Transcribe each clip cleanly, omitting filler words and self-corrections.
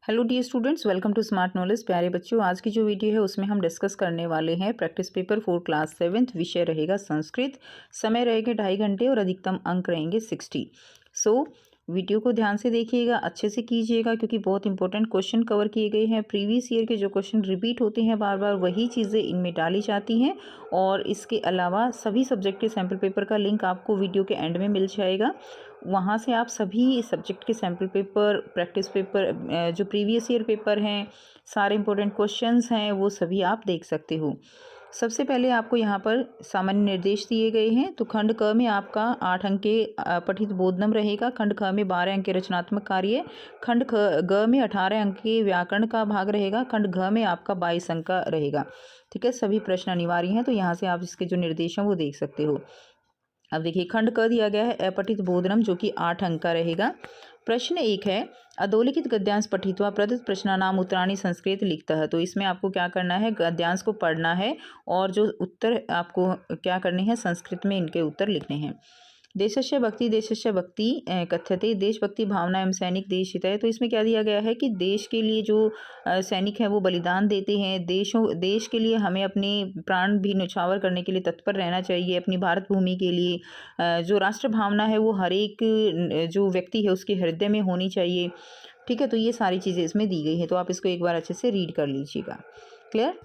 Hello dear students, welcome to Smart Knowledge. प्यारे बच्चों, आज की जो वीडियो है उसमें हम डिस्कस करने वाले हैं प्रैक्टिस पेपर 4 क्लास 7। विषय रहेगा संस्कृत। समय रहेगा 2.5 घंटे और अधिकतम अंक रहेंगे 60। वीडियो को ध्यान से देखिएगा, अच्छे से कीजिएगा, क्योंकि बहुत इंपॉर्टेंट क्वेश्चन कवर किए गए हैं। प्रीवियस ईयर के जो क्वेश्चन रिपीट होते हैं बार बार, वही चीज़ें इनमें डाली जाती हैं। और इसके अलावा सभी सब्जेक्ट के सैम्पल पेपर का लिंक आपको वीडियो के एंड में मिल जाएगा। वहाँ से आप सभी सब्जेक्ट के सैम्पल पेपर, प्रैक्टिस पेपर, जो प्रीवियस ईयर पेपर हैं, सारे इंपॉर्टेंट क्वेश्चंस हैं, वो सभी आप देख सकते हो। सबसे पहले आपको यहाँ पर सामान्य निर्देश दिए गए हैं। तो खंड क में आपका 8 अंक के पठित बोधनम रहेगा। खंड ख में 12 अंक के रचनात्मक कार्य। खंड ग में 18 अंक के व्याकरण का भाग रहेगा। खंड घ में आपका 22 अंक का रहेगा। ठीक है, सभी प्रश्न अनिवार्य हैं, तो यहाँ से आप इसके जो निर्देश हैं वो देख सकते हो। अब देखिए, खंड क दिया गया है अपठित बोधनम, जो कि 8 अंक का रहेगा। प्रश्न 1 है, अधोलिखित गद्यांश पठित्वा प्रदत्त प्रश्नानाम उत्तराणि संस्कृत लिखता है। तो इसमें आपको क्या करना है, गद्यांश को पढ़ना है और जो उत्तर आपको क्या करने हैं, संस्कृत में इनके उत्तर लिखने हैं। देशस्य भक्ति कथ्यते, देशभक्ति भावना एवं सैनिक देश हित है। तो इसमें क्या दिया गया है कि देश के लिए जो सैनिक हैं वो बलिदान देते हैं। देश के लिए हमें अपने प्राण भी न्यौछावर करने के लिए तत्पर रहना चाहिए। अपनी भारत भूमि के लिए जो राष्ट्र भावना है वो हर एक जो व्यक्ति है उसके हृदय में होनी चाहिए। ठीक है, तो ये सारी चीज़ें इसमें दी गई है, तो आप इसको एक बार अच्छे से रीड कर लीजिएगा। क्लियर।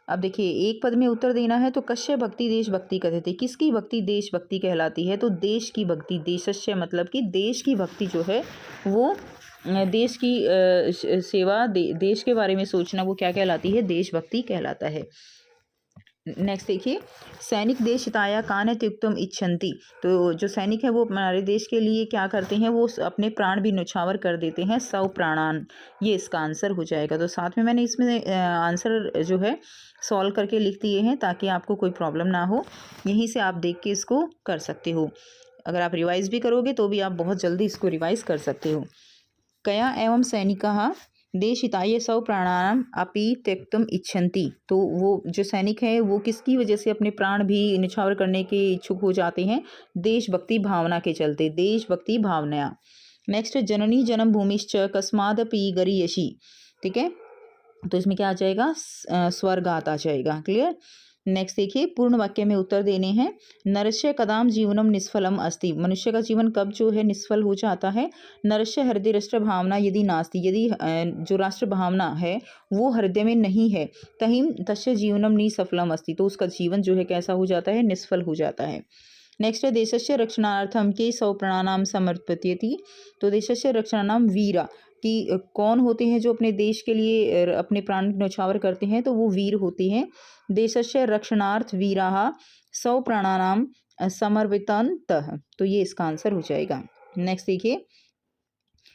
अब देखिए, एक पद में उत्तर देना है। तो कस्य भक्ति देशभक्ति कहते, किसकी भक्ति देशभक्ति कहलाती है? तो देश की भक्ति, देशस्य मतलब कि देश की भक्ति जो है वो देश की सेवा, देश के बारे में सोचना, वो क्या कहलाती है? देशभक्ति कहलाता है। नेक्स्ट देखिए, सैनिक देश हिताय कानत्युक्तम इच्छन्ति। तो जो सैनिक है वो हमारे देश के लिए क्या करते हैं, वो अपने प्राण भी न्यौछावर कर देते हैं। सौ प्राणान, ये इसका आंसर हो जाएगा। तो साथ में मैंने इसमें आंसर जो है सॉल्व करके लिख दिए हैं, ताकि आपको कोई प्रॉब्लम ना हो। यहीं से आप देख के इसको कर सकते हो। अगर आप रिवाइज भी करोगे तो भी आप बहुत जल्दी इसको रिवाइज कर सकते हो। कया एवं सैनिकाः देशहिताय सौ प्राणानाम अपि त्यक्तुम इच्छन्ति। तो वो जो सैनिक है वो किसकी वजह से अपने प्राण भी निछावर करने के इच्छुक हो जाते हैं? देशभक्ति भावना के चलते, देशभक्ति भावना। नेक्स्ट, जननी जन्म भूमिश्च कस्मादपि गरीयसी। ठीक है, तो इसमें क्या आ जाएगा? स्वर्गात आ जाएगा। क्लियर। नेक्स्ट देखिए, पूर्ण वाक्य में उत्तर देने हैं। नरस्य कदाम जीवनम निष्फलम अस्ति। मनुष्य का जीवन कब जो है निष्फल हो जाता है? नरस्य हृदय राष्ट्र भावना यदि नास्ति, यदि जो राष्ट्र भावना है वो हृदय में नहीं है, तहिं तस्य जीवनम निसफलम अस्ति। तो उसका जीवन जो है कैसा हो जाता है? निष्फल हो जाता है। नेक्स्ट है, देशस्य रक्षणार्थम के सौ प्राणानाम समर्पयति। तो देशस्य रक्षणानाम वीरा, कि कौन होते हैं जो अपने देश के लिए अपने प्राण न्यौछावर करते हैं? तो वो वीर होते हैं। देशस्य रक्षणार्थ वीराः सौ प्राणानाम समर्पितन्तः। तो ये इसका आंसर हो जाएगा। नेक्स्ट देखिए,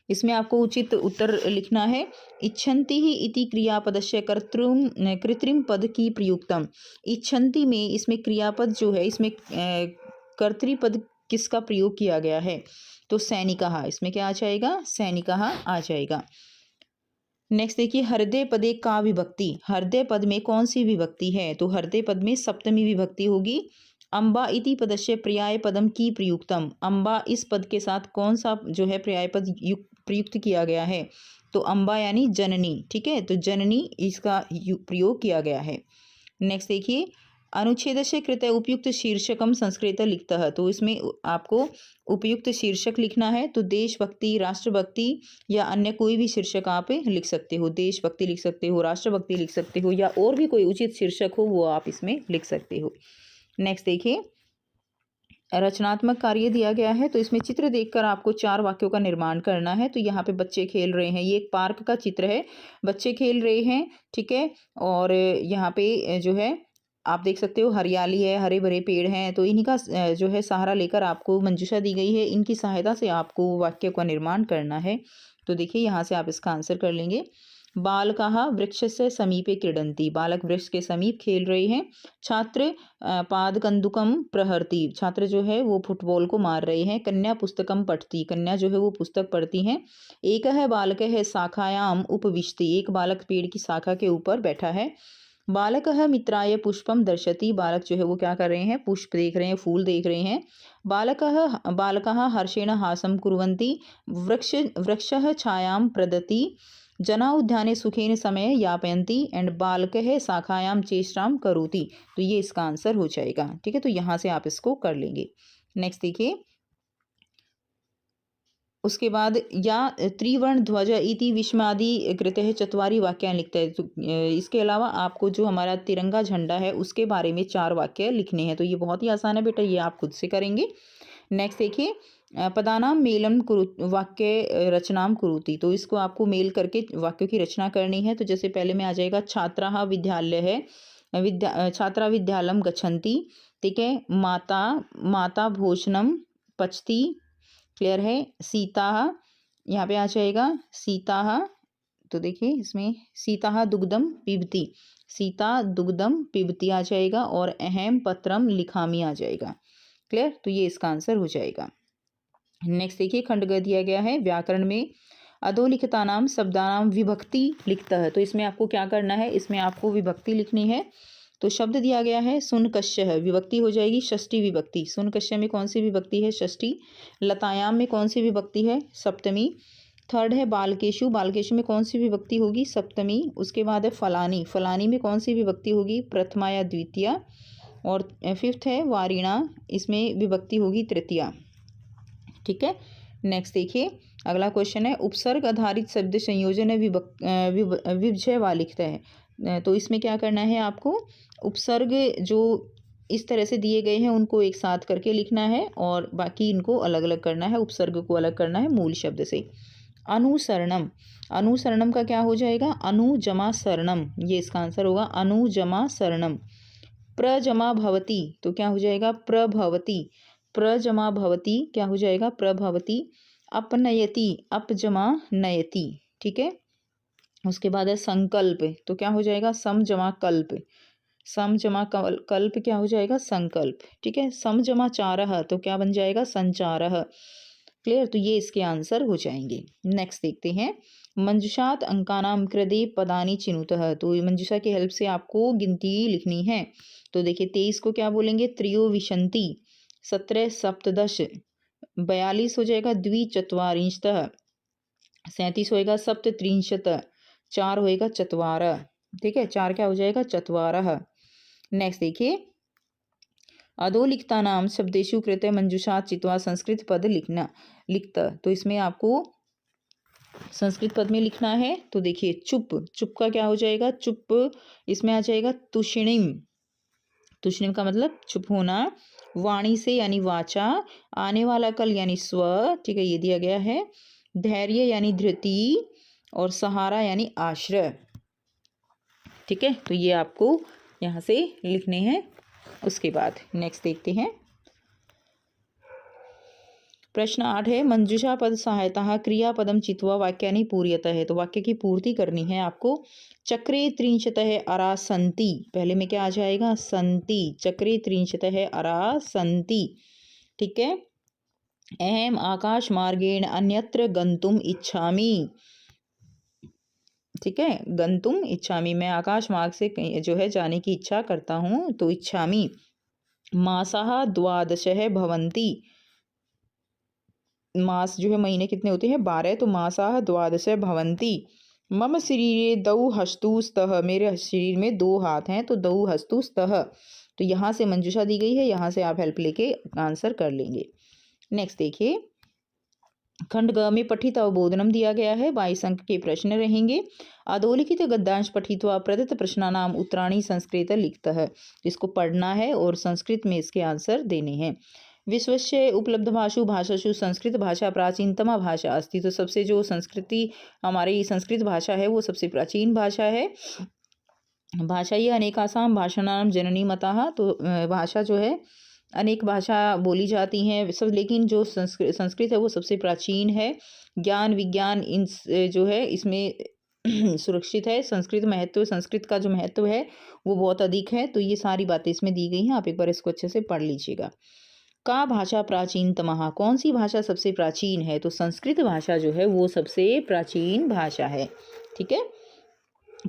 इसमें आपको उचित उत्तर लिखना है। इच्छन्ति ही इति क्रियापदस्य कृत्रिम पद की प्रयुक्तम। इच्छन्ति में इसमें क्रियापद जो है, इसमें कर्तृपद किसका प्रयोग किया गया है? तो सैनिकाः, इसमें क्या आ जाएगा? सैनिकाः आ जाएगा। नेक्स्ट देखिए, हृदय पदे का विभक्ति। हृदय पद में कौन सी विभक्ति है? तो हृदय पद में सप्तमी विभक्ति होगी। अम्बा इति पदस्य पर्याय पदम की प्रयुक्तम। अम्बा इस पद के साथ कौन सा जो है पर्याय पद प्रयुक्त किया गया है? तो अम्बा यानी जननी। ठीक है, तो जननी इसका प्रयोग किया गया है। नेक्स्ट देखिए, अनुच्छेद से कृत उपयुक्त शीर्षकम संस्कृत लिखता है। तो इसमें आपको उपयुक्त शीर्षक लिखना है। तो देशभक्ति, राष्ट्रभक्ति या अन्य कोई भी शीर्षक आप लिख सकते हो। देशभक्ति लिख सकते हो, राष्ट्रभक्ति लिख सकते हो, या और भी कोई उचित शीर्षक हो वो आप इसमें लिख सकते हो। नेक्स्ट देखिए, रचनात्मक कार्य दिया गया है। तो इसमें चित्र देखकर आपको 4 वाक्यों का निर्माण करना है। तो यहाँ पे बच्चे खेल रहे हैं, ये एक पार्क का चित्र है, बच्चे खेल रहे हैं। ठीक है, और यहाँ पे जो है आप देख सकते हो हरियाली है, हरे भरे पेड़ हैं। तो इन्हीं का जो है सहारा लेकर आपको मंजूषा दी गई है, इनकी सहायता से आपको वाक्य का निर्माण करना है। तो देखिए, यहाँ से आप इसका आंसर कर लेंगे। बालकाः वृक्षस्य समीपे क्रीडन्ति। बालक वृक्ष के समीप खेल रहे हैं। छात्र पादकन्दुकं प्रहरति। छात्र जो है वो फुटबॉल को मार रहे हैं। कन्या पुस्तकं पठति। कन्या जो है वो पुस्तक पढ़ती हैं। एकः बालकः शाखायाम उपविशति। एक बालक पेड़ की शाखा के ऊपर बैठा है। बालकः मित्राय पुष्पम दर्शति। बालक जो है वो क्या कर रहे हैं? पुष्प देख रहे हैं, फूल देख रहे हैं। बालकः हर्षेण हासं कुर्वन्ति। वृक्षः छायां प्रदति। जना उद्याने सुखेन समय यापयन्ति एंड बालकः शाखायां चेष्टां करोति। तो ये इसका आंसर हो जाएगा। ठीक है, तो यहाँ से आप इसको कर लेंगे। नेक्स्ट देखिए, उसके बाद या त्रिवर्ण ध्वज इति विस्मयादि कृतः चत्वारि वाक्यानि लिखता है। तो इसके अलावा आपको जो हमारा तिरंगा झंडा है उसके बारे में 4 वाक्य लिखने हैं। तो ये बहुत ही आसान है बेटा, ये आप खुद से करेंगे। नेक्स्ट देखिए, पदानाम मेलम कुरु वाक्य रचनाम कुरुति। तो इसको आपको मेल करके वाक्यों की रचना करनी है। तो जैसे पहले में आ जाएगा छात्रा विद्यालय है, छात्रा विद्यालयम गच्छन्ति। ठीक है, माता माता भोजनम पचती। क्लियर है। सीता, यहाँ पे आ जाएगा सीता। तो देखिए इसमें सीता दुग्धम पिबती, सीता दुग्धम पिबती आ जाएगा, और अहम पत्रम लिखामी आ जाएगा। क्लियर, तो ये इसका आंसर हो जाएगा। नेक्स्ट देखिए, खंड ग दिया गया है व्याकरण में अधोलिखितानाम शब्दानाम विभक्ति लिखता है। तो इसमें आपको क्या करना है, इसमें आपको विभक्ति लिखनी है। तो शब्द दिया गया है सुनकश्य है, विभक्ति हो जाएगी षष्ठी विभक्ति। सुनकश्य में कौन सी विभक्ति है, षष्ठी। लतायाम में कौन सी विभक्ति है, सप्तमी। थर्ड है बालकेशु, बालकेशु में कौन सी विभक्ति होगी, सप्तमी। उसके बाद है फलानी, फलानी में कौन सी विभक्ति होगी, प्रथमा या द्वितीया। और फिफ्थ है वारिणा, इसमें विभक्ति होगी तृतीया। ठीक है। नेक्स्ट देखिए, अगला क्वेश्चन है उपसर्ग आधारित शब्द संयोजन है विभजय वा लिखता है। तो इसमें क्या करना है आपको, उपसर्ग जो इस तरह से दिए गए हैं उनको एक साथ करके लिखना है, और बाकी इनको अलग अलग करना है, उपसर्ग को अलग करना है मूल शब्द से। अनुसरणम, अनुसरणम का क्या हो जाएगा, अनुजमा शरणम, ये इसका आंसर होगा अनुजमा शरणम। प्रजमा भवती, तो क्या हो जाएगा प्रभवती, प्रजमा भवती क्या हो जाएगा प्रभवती। अपनयति, अपजमा नयति। ठीक है। उसके बाद है संकल्प, तो क्या हो जाएगा समजमा कल्प, समजमा कल्प क्या हो जाएगा संकल्प। ठीक है। समजमा चारह, तो क्या बन जाएगा संचारः। क्लियर, तो ये इसके आंसर हो जाएंगे। नेक्स्ट देखते हैं, मंजुषात अंकानाम कृदे पदानी चिनुतः। तो मंजुषा की हेल्प से आपको गिनती लिखनी है। तो देखिए 23 को क्या बोलेंगे त्रयोविंशति, 17 सप्तदश, 42 हो जाएगा द्विचत्वारिंशतः, 37 होएगा सप्तत्रिंशत, 4 होएगा चत्वारः। ठीक है, 4 क्या हो जाएगा चत्वारः। नेक्स्ट देखिए, अधोलिखिता नाम शब्देशु कृत्य मंजुषा चित्वा संस्कृत पद लिखता। तो इसमें आपको संस्कृत पद में लिखना है। तो देखिए चुप, चुप का क्या हो जाएगा चुप, इसमें आ जाएगा तुषिणिम, तुषिणिम का मतलब चुप होना। वाणी से यानी वाचा, आने वाला कल यानी स्व। ठीक है, ये दिया गया है। धैर्य यानी धृति, और सहारा यानी आश्रय। ठीक है, तो ये आपको यहाँ से लिखने हैं। उसके बाद नेक्स्ट देखते हैं, प्रश्न 8 है मंजुषा पद सहायता क्रियापदम चित्वा वाक्यानि पूर्यतः है। तो वाक्य की पूर्ति करनी है आपको। चक्रे त्रिंशतः अरा संति, पहले में क्या आ जाएगा संति, चक्रे त्रिंशतः अरा संति। ठीक है। अहम आकाश मार्गेण अन्यत्र गंतुम इच्छामि। ठीक है, गंतुम इच्छामि, मैं आकाश मार्ग से जो है जाने की इच्छा करता हूँ, तो इच्छामि। मासाः द्वादशः भवन्ति, मास जो है महीने कितने होते हैं 12, तो मासाः द्वादश भवन्ति। मम शरीरे दौ हस्तु स्तः, मेरे शरीर में 2 हाथ हैं, तो दौ हस्तु स्तः। तो यहाँ से मंजुषा दी गई है, यहाँ से आप हेल्प लेके आंसर कर लेंगे। नेक्स्ट देखिए, खंड ग में पठित अवबोधनम दिया गया है, 22 अंक के प्रश्न रहेंगे। अधोलिखित गद्यांश पठित्वा प्रदत्त प्रश्नानाम उत्तराणि संस्कृत लिखता है। इसको पढ़ना है और संस्कृत में इसके आंसर देने हैं। विश्वस्य उपलब्ध भाषासु संस्कृत भाषा प्राचीनतमा भाषा अस्ति। तो सबसे जो संस्कृति हमारी संस्कृत भाषा है वो सबसे प्राचीन भाषा है। भाषा ये अनेकासाम भाषाणाम जननी मतः। तो भाषा जो है अनेक भाषा बोली जाती हैं सब, लेकिन जो संस्कृत है वो सबसे प्राचीन है। ज्ञान विज्ञान इन जो है इसमें सुरक्षित है। संस्कृत महत्व, संस्कृत का जो महत्व है वो बहुत अधिक है। तो ये सारी बातें इसमें दी गई हैं, आप एक बार इसको अच्छे से पढ़ लीजिएगा। का भाषा प्राचीनतमः, कौन सी भाषा सबसे प्राचीन है, तो संस्कृत भाषा जो है वो सबसे प्राचीन भाषा है। ठीक है।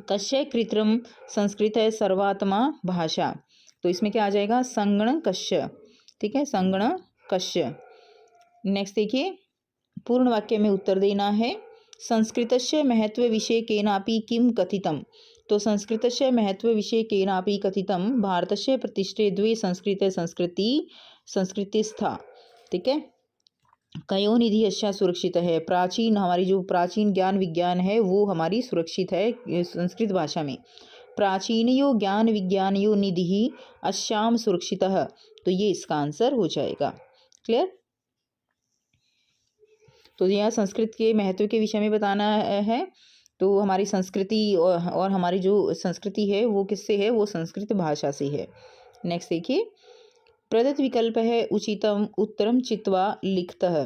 कस्य कृत्रिम संस्कृत है सर्वात्मा भाषा। तो इसमें क्या आ जाएगा संगणकस्य। ठीक है, संगणकस्य। नेक्स्ट देखिए, पूर्ण वाक्य में उत्तर देना है। संस्कृतस्य महत्वविषये केनापि किं कथितं। तो संस्कृतस्य महत्वविषये केनापि कथितं भारतस्य प्रतिष्ठे द्वे संस्कृतिस्था। ठीक है। कयो निधि अच्छा सुरक्षित है। प्राचीन हमारी जो प्राचीन ज्ञान विज्ञान है वो हमारी सुरक्षित है संस्कृत भाषा में। प्राचीनयो ज्ञान विज्ञानयो निधि अश्याम सुरक्षितः। तो ये इसका आंसर हो जाएगा। क्लियर। तो यह संस्कृत के महत्व के विषय में बताना है। तो हमारी संस्कृति और हमारी जो संस्कृति है वो किससे है, वो संस्कृत भाषा से है। नेक्स्ट देखिए, प्रदत्त विकल्प है उचितम उत्तरम चित्वा लिखतः।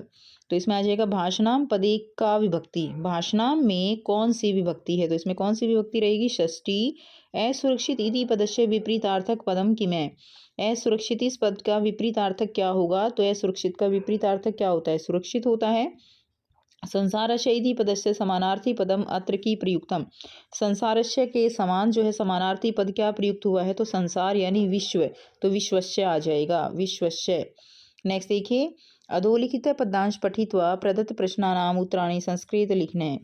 तो इसमें आ जाएगा भाषणाम पदे का विभक्ति। भाषणाम में कौन सी विभक्ति है, तो इसमें कौन सी विभक्ति रहेगी, षष्ठी। असुरक्षित इति पदस्य विपरीतार्थक पदम किमै। असुरक्षित इस पद का विपरीतार्थक क्या होगा, तो असुरक्षित का विपरीतार्थक क्या होता है, सुरक्षित होता है। संसारस्य इति पदस्य समानार्थी पदम अत्र की प्रयुक्तम। संसारस्य के समान जो है समानार्थी पद क्या प्रयुक्त हुआ है, तो संसार यानी विश्व, तो विश्वस्य आ जाएगा, विश्वस्य। नेक्स्ट देखिए, अधोलिखित पदांश पठित्वा प्रदत्त प्रश्नानाम उत्तराणि संस्कृत लिखने।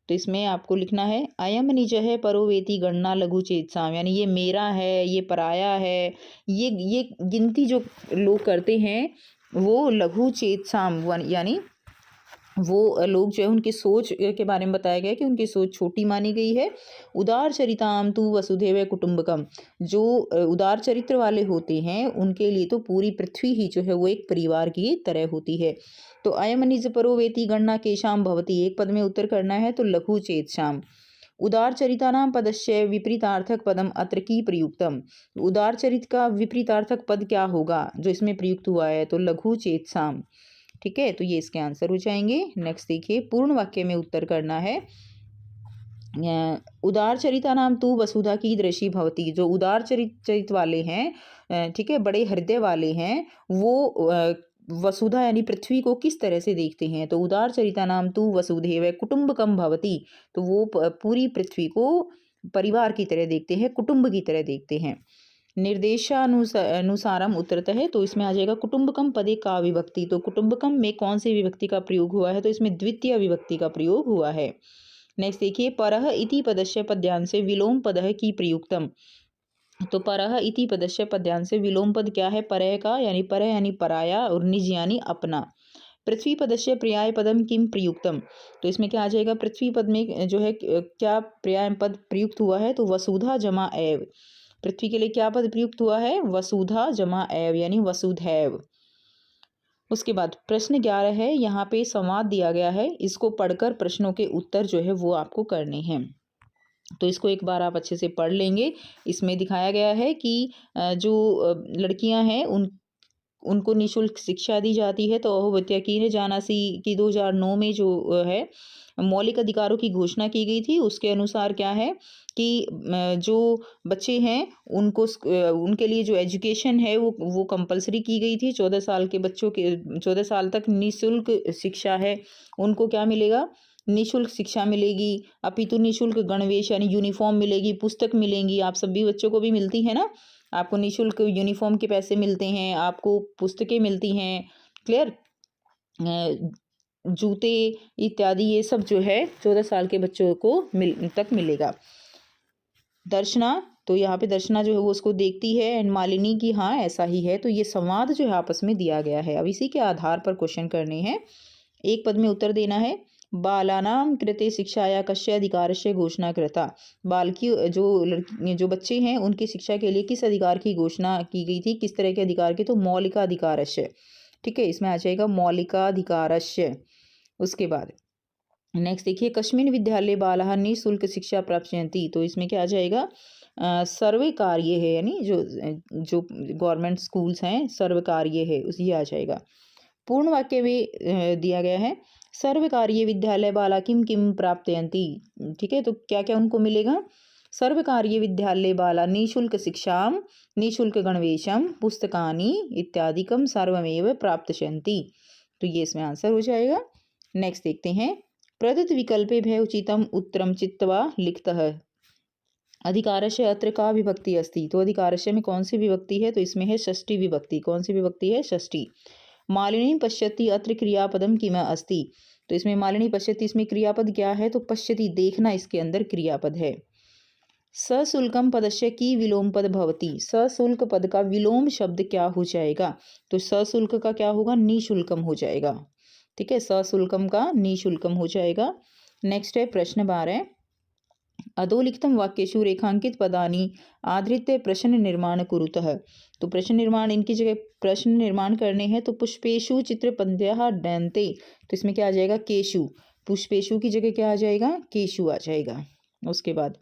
तो इसमें आपको लिखना है अयम निज है परोवेति गणना लघु चेतसाम, यानी ये मेरा है, ये पराया है, ये गिनती जो लोग करते हैं वो लघु चेतसाम यानी वो लोग जो है उनकी सोच के बारे में बताया गया है कि उनकी सोच छोटी मानी गई है। उदार चरिताम तु वसुधैव कुटुंबकम, जो उदार चरित्र वाले होते हैं उनके लिए तो पूरी पृथ्वी ही जो है वो एक परिवार की तरह होती है। तो अयम निज परोवेति गणना केशाम भवती, एक पद में उत्तर करना है तो लघु चेतसाम। उदार चरितानाम पदस्य विपरीतार्थक पदम अत्र की प्रयुक्तम। उदार चरित का विपरीतार्थक पद क्या होगा जो इसमें प्रयुक्त हुआ है, तो लघु चेतसाम। ठीक है, तो ये इसके आंसर हो जाएंगे। नेक्स्ट देखिए, पूर्ण वाक्य में उत्तर करना है। उदार चरिता नाम तू वसुधा की दृषि भवती, जो उदार चरित वाले हैं, ठीक है, बड़े हृदय वाले हैं, वो वसुधा यानी पृथ्वी को किस तरह से देखते हैं, तो उदार चरिता नाम तू वसुधैव कुटुंबकम भवती, तो वो पूरी पृथ्वी को परिवार की तरह देखते हैं, कुटुंब की तरह देखते हैं। निर्देशानुसारम उत्तरत है, तो इसमें आ जाएगा कुटुंबकम पदे का विभक्ति। तो कुटुंबकम में कौन सी विभक्ति का प्रयोग हुआ है, तो इसमें द्वितीय विभक्ति का प्रयोग हुआ है। नेक्स्ट देखिए, परह इति पदस्य पद्यांश से विलोम पदः की प्रयुक्तम। तो परह इति पदस्य पद्यांश से विलोम पद क्या है, परह का, यानी परह यानी पराया और निज यानी अपना। पृथ्वी पदस्य पर्याय पदम किम प्रयुक्तम, तो इसमें क्या आ जाएगा, पृथ्वी पद में जो है क्या पर्याय पद प्रयुक्त हुआ है, तो वसुधा जमा एव। पृथ्वी के लिए क्या पद प्रयुक्त हुआ है, वसुधा जमा एव यानी वसुधैव। उसके बाद प्रश्न 11 है, यहाँ पे संवाद दिया गया है, इसको पढ़कर प्रश्नों के उत्तर जो है वो आपको करने हैं। तो इसको एक बार आप अच्छे से पढ़ लेंगे। इसमें दिखाया गया है कि जो लड़कियां हैं उनको निःशुल्क शिक्षा दी जाती है। तो अहोवत्यकीन जानासी की 2009 में जो है मौलिक अधिकारों की घोषणा की गई थी, उसके अनुसार क्या है कि जो बच्चे हैं उनको उनके लिए जो एजुकेशन है वो कंपलसरी की गई थी। 14 साल के बच्चों के 14 साल तक निःशुल्क शिक्षा है, उनको क्या मिलेगा, निःशुल्क शिक्षा मिलेगी, अपितु निःशुल्क गणवेश यानी यूनिफॉर्म मिलेगी, पुस्तक मिलेंगी। आप सभी बच्चों को भी मिलती है ना, आपको निःशुल्क यूनिफॉर्म के पैसे मिलते हैं, आपको पुस्तकें मिलती हैं, क्लियर, जूते इत्यादि, ये सब जो है 14 साल के बच्चों को तक मिलेगा। दर्शना, तो यहाँ पे दर्शना जो है वो उसको देखती है एंड मालिनी की हाँ ऐसा ही है। तो ये संवाद जो है आपस में दिया गया है। अब इसी के आधार पर क्वेश्चन करने हैं। एक पद में उत्तर देना है। बालानाम कृते शिक्षाया कस्य अधिकारस्य घोषणा कृता। बाल की जो बच्चे हैं उनकी शिक्षा के लिए किस अधिकार की घोषणा की गई थी, किस तरह के अधिकार की, तो मौलिकाधिकारस्य। ठीक है, इसमें आ जाएगा मौलिकाधिकारस्य। उसके बाद नेक्स्ट देखिए, कस्मिन् विद्यालय बालः निःशुल्क शिक्षा प्राप्नुवन्ति। तो इसमें क्या आ जाएगा, सर्वकार्य है, यानी जो गवर्नमेंट स्कूल्स हैं सर्वकार्य है, उस ये आ जाएगा। पूर्ण वाक्य में दिया गया है, सर्वकार्य विद्यालय बाला किम किम प्राप्नुवन्ति। ठीक है, तो क्या क्या उनको मिलेगा, सर्वकार्य विद्यालय बाला निःशुल्क शिक्षाम निःशुल्क गणवेशम पुस्तकानि इत्यादिकम सर्वमेव प्राप्स्यन्ति। तो ये इसमें आंसर हो जाएगा। नेक्स्ट देखते हैं, प्रदत्त विकल्पे भय उचितम उत्तरम चित्वा लिखतः। अधिकारस्य अत्र का विभक्ति अस्ति। तो अधिकारस्य में कौन सी विभक्ति है, तो इसमें है षष्ठी विभक्ति। कौन सी विभक्ति है, षष्ठी। मालिनी पश्यति अत्र क्रियापदम किम अस्ति। तो इसमें मालिनी पश्यति, इसमें क्रियापद क्या है, तो पश्यति देखना इसके अंदर क्रियापद है। सशुल्कम पदस्य की विलोम पद भवति, सशुल्क पद का विलोम शब्द क्या हो जाएगा, तो सशुल्क का क्या होगा, निशुल्कम हो जाएगा। ठीक है, सशुल्कम का निशुल्कम हो जाएगा। नेक्स्ट है प्रश्न 12, अधोलिखितं वाक्येषु रेखांकित पदानि आधृत्य प्रश्न निर्माण कुरुतः। तो प्रश्न निर्माण, इनकी जगह प्रश्न निर्माण करने हैं, तो पुष्पेषु चित्रपद्यः डयन्ते, तो इसमें क्या आ जाएगा, केशु। पुष्पेषु की जगह क्या आ जाएगा, केशु आ जाएगा। उसके बाद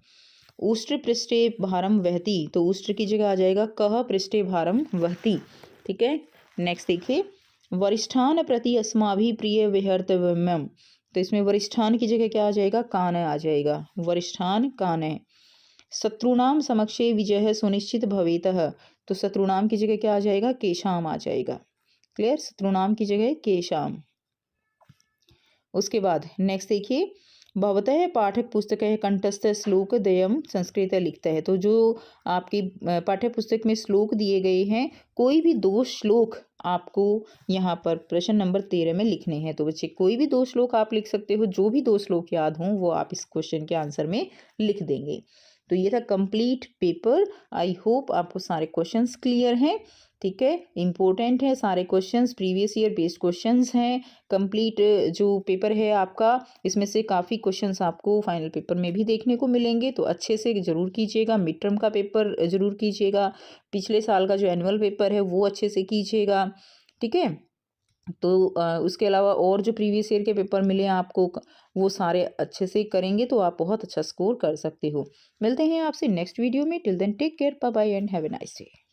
उष्ट्र पृष्ठे भारम वहति, तो उष्ट्र की जगह आ जाएगा कह पृष्ठे भारम वहति। ठीक है, नेक्स्ट देखिए, वरिष्ठान प्रति अस्माभिः प्रिय विहर्तव्यम, तो इसमें वरिष्ठान की जगह क्या आ जाएगा, कान आ जाएगा, वरिष्ठान कान है। शत्रुणाम समक्षे विजय सुनिश्चित भवेतः, तो शत्रुणाम की जगह क्या आ जाएगा, केशाम आ जाएगा। क्लियर, शत्रुणाम की जगह केशाम। उसके बाद नेक्स्ट देखिए, भवतः पाठक पुस्तक है कंठस्थ श्लोक दयम संस्कृत लिखता है, तो जो आपकी पाठ्य पुस्तक में श्लोक दिए गए हैं, कोई भी 2 श्लोक आपको यहाँ पर प्रश्न नंबर 13 में लिखने हैं। तो बच्चे कोई भी 2 श्लोक आप लिख सकते हो, जो भी 2 श्लोक याद हों वो आप इस क्वेश्चन के आंसर में लिख देंगे। तो ये था कंप्लीट पेपर। आई होप आपको सारे क्वेश्चंस क्लियर हैं। ठीक है, इम्पोर्टेंट है सारे questions, previous year based questions हैं। कंप्लीट जो पेपर है आपका, इसमें से काफ़ी क्वेश्चंस आपको फाइनल पेपर में भी देखने को मिलेंगे, तो अच्छे से ज़रूर कीजिएगा। मिड टर्म का पेपर ज़रूर कीजिएगा, पिछले साल का जो एनुअल पेपर है वो अच्छे से कीजिएगा। ठीक है, तो उसके अलावा और जो प्रीवियस ईयर के पेपर मिले आपको, वो सारे अच्छे से करेंगे तो आप बहुत अच्छा स्कोर कर सकते हो। मिलते हैं आपसे नेक्स्ट वीडियो में। Till then take care, bye bye and have a nice day.